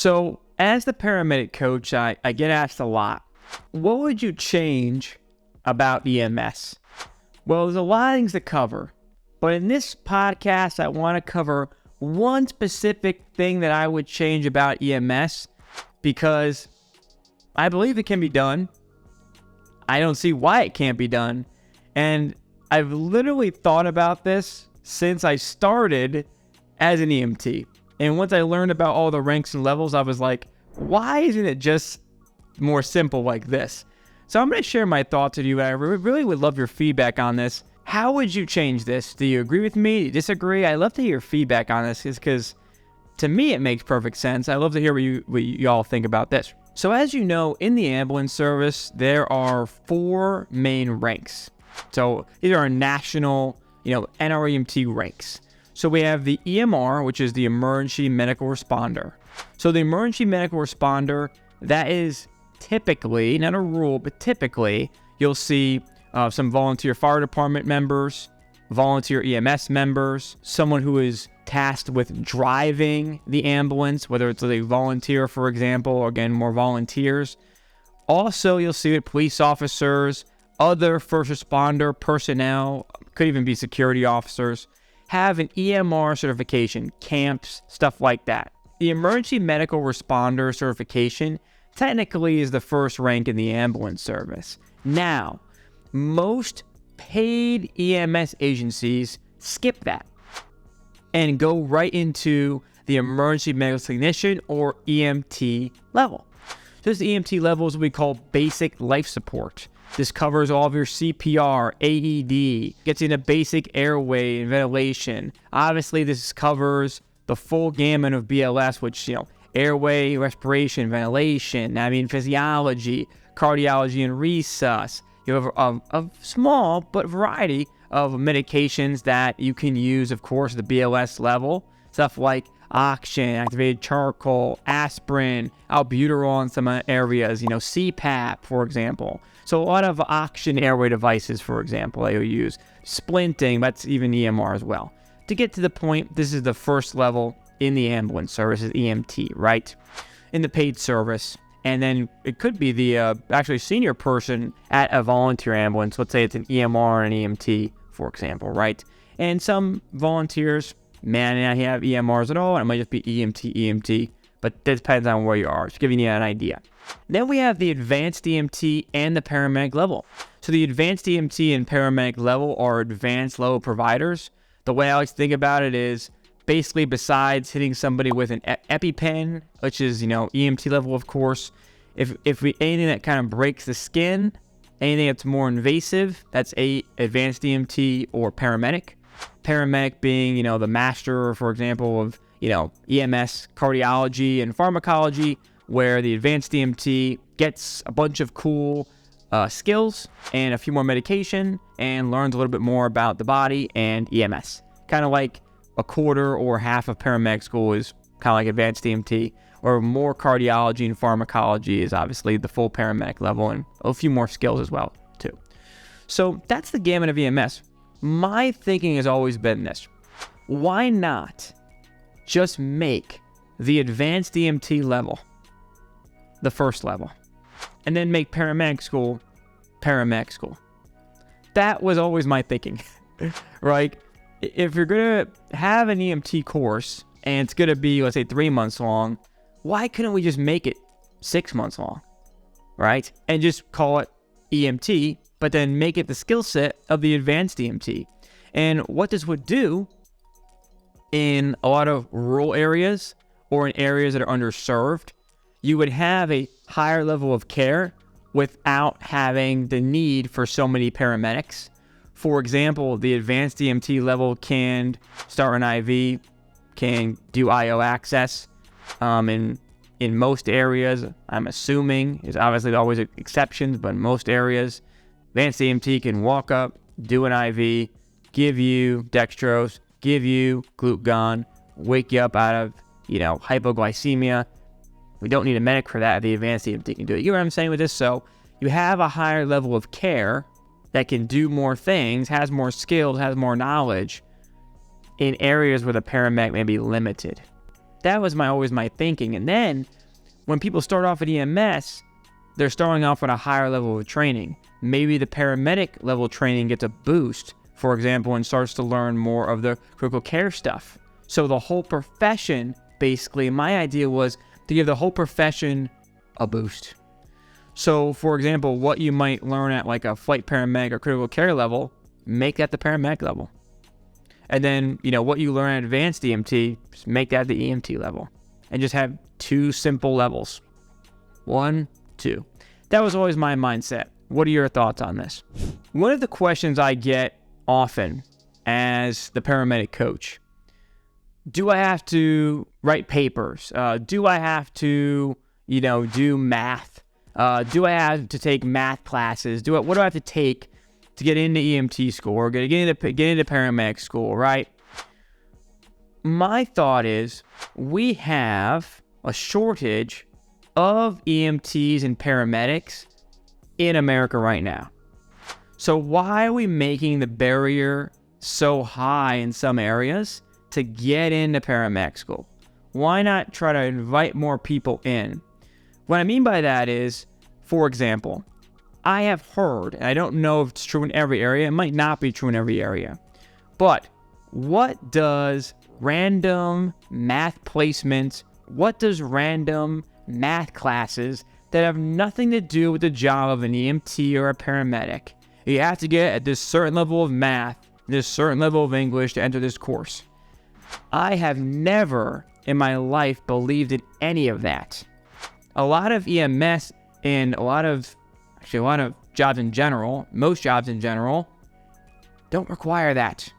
So as the paramedic coach, I get asked a lot, what would you change about EMS? Well, there's a lot of things to cover, but in this podcast, I want to cover one specific thing that I would change about EMS because I believe it can be done. I don't see why it can't be done. And I've literally thought about this since I started as an EMT. And once I learned about all the ranks and levels, I was like, why isn't it just more simple like this? So I'm going to share my thoughts with you. I really would love your feedback on this. How would you change this? Do you agree with me? Do you disagree? I'd love to hear your feedback on this because to me, it makes perfect sense. I'd love to hear what you all think about this. So as you know, in the ambulance service, there are 4 main ranks. So these are national, NREMT ranks. So we have the EMR, which is the emergency medical responder. So the emergency medical responder, that is typically, not a rule, but typically, you'll see some volunteer fire department members, volunteer EMS members, someone who is tasked with driving the ambulance, whether it's a volunteer, for example, or again, more volunteers. Also, you'll see it police officers, other first responder personnel, could even be security officers, have an EMR certification, camps, stuff like that. The emergency medical responder certification technically is the first rank in the ambulance service. Now, most paid EMS agencies skip that and go right into the emergency medical technician or EMT level. This EMT level is what we call basic life support. This covers all of your CPR, AED, gets into basic airway and ventilation. Obviously, this covers the full gamut of BLS, which, airway, respiration, ventilation, physiology, cardiology, and resus. You have a small but variety of medications that you can use, of course, at the BLS level. Stuff like oxygen, activated charcoal, aspirin, albuterol in some areas, CPAP, for example. So a lot of oxygen airway devices, for example, that you'll use. Splinting, that's even EMR as well. To get to the point, this is the first level in the ambulance service, is EMT, right? In the paid service. And then it could be the actually senior person at a volunteer ambulance. Let's say it's an EMR or an EMT, for example, right? And some volunteers may not have EMRs at all, and it might just be EMT, but that depends on where you are. Just giving you an idea. Then we have the advanced EMT and the paramedic level. So the advanced EMT and paramedic level are advanced level providers. The way I like to think about it is basically besides hitting somebody with an EpiPen, which is, EMT level, of course, if anything that kind of breaks the skin, anything that's more invasive, that's advanced EMT or paramedic. Paramedic being, the master, for example, of, EMS, cardiology, and pharmacology, where the advanced EMT gets a bunch of cool skills and a few more medication and learns a little bit more about the body and EMS. Kind of like a quarter or half of paramedic school is kind of like advanced EMT, or more cardiology and pharmacology is obviously the full paramedic level and a few more skills as well, too. So that's the gamut of EMS. My thinking has always been this. Why not just make the advanced EMT level the first level, and then make paramedic school. That was always my thinking, right? If you're going to have an EMT course and it's going to be, let's say, 3 months long, why couldn't we just make it 6 months long, right? And just call it EMT, but then make it the skill set of the advanced EMT. And what this would do in a lot of rural areas or in areas that are underserved, you would have a higher level of care without having the need for so many paramedics. For example, the advanced EMT level can start an IV, can do IO access. In most areas, I'm assuming, there's obviously always exceptions, but in most areas, advanced EMT can walk up, do an IV, give you dextrose, give you glucagon, wake you up out of, hypoglycemia. We don't need a medic for that. The advanced EMT can do it. You know what I'm saying with this? So you have a higher level of care that can do more things, has more skills, has more knowledge in areas where the paramedic may be limited. That was always my thinking. And then when people start off at EMS, they're starting off at a higher level of training. Maybe the paramedic level training gets a boost, for example, and starts to learn more of the critical care stuff. So the whole profession, basically, my idea was to give the whole profession a boost. So, for example, what you might learn at like a flight paramedic or critical care level, make that the paramedic level. And then, what you learn at advanced EMT, just make that the EMT level. And just have 2 simple levels. 1, 2. That was always my mindset. What are your thoughts on this? One of the questions I get often as the paramedic coach, do I have to write papers? Do I have to, do math? Do I have to take math classes? What do I have to take to get into EMT school or get into paramedic school, right? My thought is we have a shortage of EMTs and paramedics in America right now. So why are we making the barrier so high in some areas to get into paramedic school? Why not try to invite more people in? What I mean by that is, for example, I have heard, and I don't know if it's true in every area, it might not be true in every area, but what does random math placements, what does random math classes that have nothing to do with the job of an EMT or a paramedic, you have to get at this certain level of math, this certain level of English to enter this course? I have never in my life believed in any of that. A lot of EMS and a lot of jobs in general, most jobs in general, don't require that.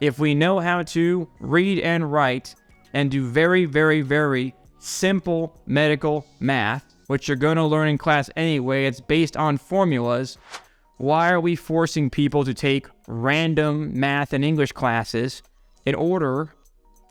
If we know how to read and write and do very, very, very simple medical math, which you're going to learn in class anyway, it's based on formulas, why are we forcing people to take random math and English classes in order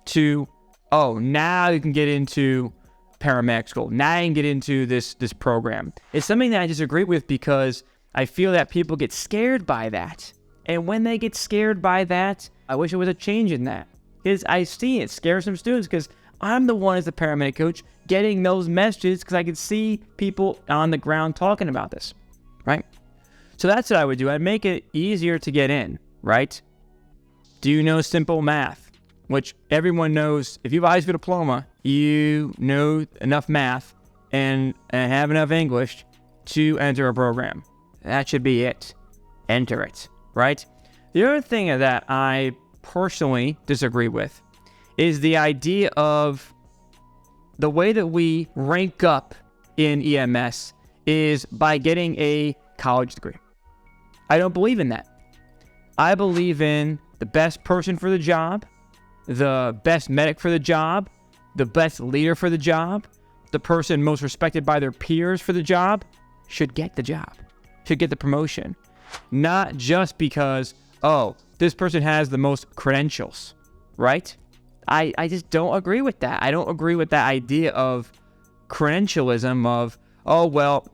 to, now you can get into paramedic school. Now you can get into this program. It's something that I disagree with because I feel that people get scared by that. And when they get scared by that, I wish there was a change in that. Because I see it scare some students because I'm the one as the paramedic coach getting those messages because I can see people on the ground talking about this, right? So that's what I would do. I'd make it easier to get in, right? Do you know simple math? Which everyone knows. If you have a high school diploma, you know enough math and have enough English to enter a program. That should be it. Enter it, right? The other thing that I personally disagree with is the idea of the way that we rank up in EMS is by getting a college degree. I don't believe in that. I believe in the best person for the job, the best medic for the job, the best leader for the job, the person most respected by their peers for the job should get the job, should get the promotion. Not just because, this person has the most credentials, right? I just don't agree with that. I don't agree with that idea of credentialism of,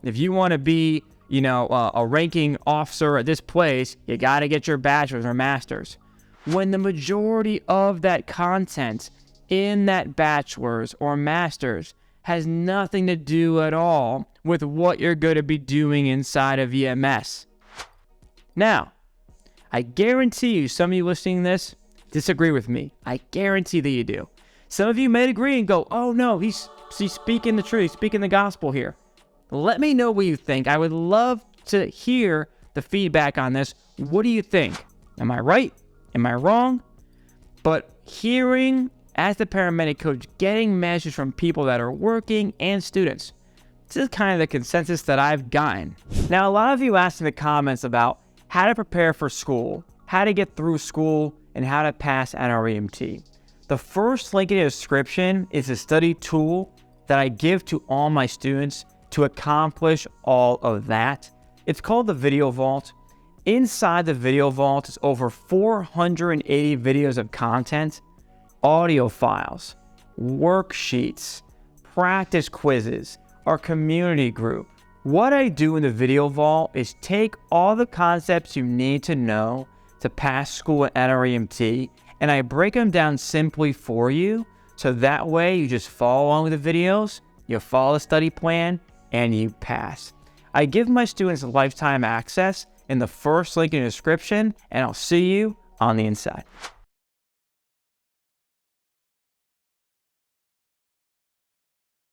if you want to be, a ranking officer at this place, you got to get your bachelor's or master's. When the majority of that content in that bachelor's or master's has nothing to do at all with what you're going to be doing inside of EMS. Now, I guarantee you, some of you listening to this disagree with me. I guarantee that you do. Some of you may agree and go, oh no, he's speaking the truth, he's speaking the gospel here. Let me know what you think. I would love to hear the feedback on this. What do you think? Am I right? Am I wrong? But hearing, as the paramedic coach, getting messages from people that are working and students, this is kind of the consensus that I've gotten. Now, a lot of you asked in the comments about how to prepare for school, how to get through school, and how to pass NREMT. The first link in the description is a study tool that I give to all my students to accomplish all of that. It's called the Video Vault. Inside the Video Vault is over 480 videos of content, audio files, worksheets, practice quizzes, our community group. What I do in the Video Vault is take all the concepts you need to know to pass school at NREMT, and I break them down simply for you So that way you just follow along with the videos, you follow the study plan, and you pass. I give my students lifetime access in the first link in the description, and I'll see you on the inside.